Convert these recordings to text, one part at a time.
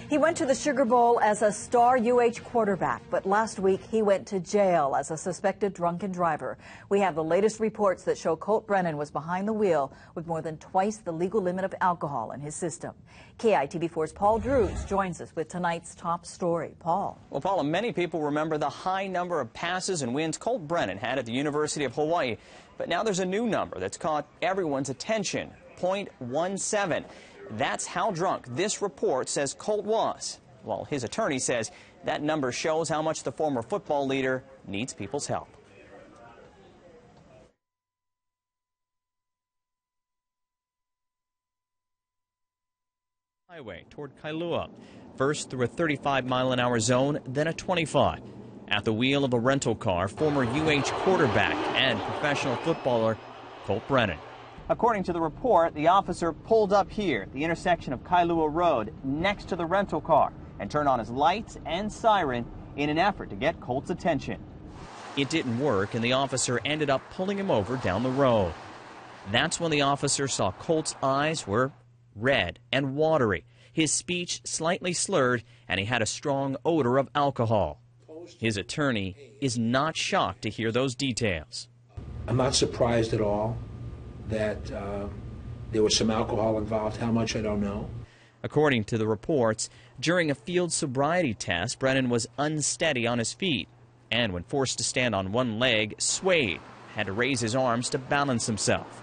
He went to the Sugar Bowl as a star UH quarterback, but last week he went to jail as a suspected drunken driver. We have the latest reports that show Colt Brennan was behind the wheel with more than twice the legal limit of alcohol in his system. KITV4's Paul Drews joins us with tonight's top story. Paul. Well, Paula, many people remember the high number of passes and wins Colt Brennan had at the University of Hawaii. But now there's a new number that's caught everyone's attention, .17. That's how drunk this report says Colt was. Well, his attorney says that number shows how much the former football leader needs people's help. Highway toward Kailua, first through a 35-mile-an-hour zone, then a 25. At the wheel of a rental car, former UH quarterback and professional footballer Colt Brennan. According to the report, the officer pulled up here at the intersection of Kailua Road next to the rental car and turned on his lights and siren in an effort to get Colt's attention. It didn't work, and the officer ended up pulling him over down the road. That's when the officer saw Colt's eyes were red and watery, his speech slightly slurred, and he had a strong odor of alcohol. His attorney is not shocked to hear those details. I'm not surprised at all that there was some alcohol involved. How much, I don't know. According to the reports, during a field sobriety test, Brennan was unsteady on his feet and, when forced to stand on one leg, swayed, had to raise his arms to balance himself.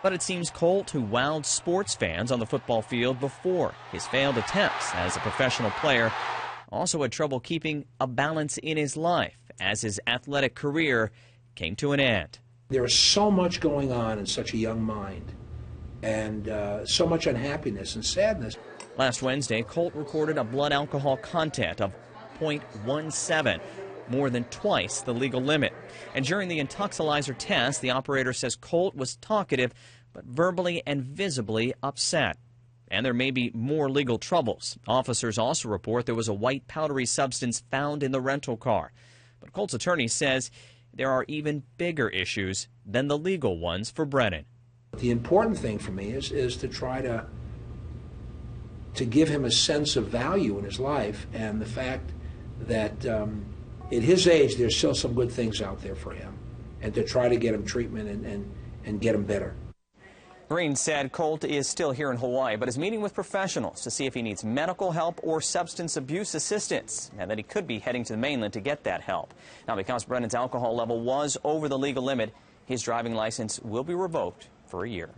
But it seems Colt, who wowed sports fans on the football field before his failed attempts as a professional player, also had trouble keeping a balance in his life as his athletic career came to an end. There is so much going on in such a young mind, and so much unhappiness and sadness. Last Wednesday, Colt recorded a blood alcohol content of .17, more than twice the legal limit. And during the intoxilizer test, the operator says Colt was talkative, but verbally and visibly upset. And there may be more legal troubles. Officers also report there was a white powdery substance found in the rental car. But Colt's attorney says there are even bigger issues than the legal ones for Brennan. The important thing for me is to try to give him a sense of value in his life, and the fact that at his age there's still some good things out there for him, and to try to get him treatment and get him better. Green said Colt is still here in Hawaii, but is meeting with professionals to see if he needs medical help or substance abuse assistance, and that he could be heading to the mainland to get that help. Now, because Brennan's alcohol level was over the legal limit, his driving license will be revoked for a year.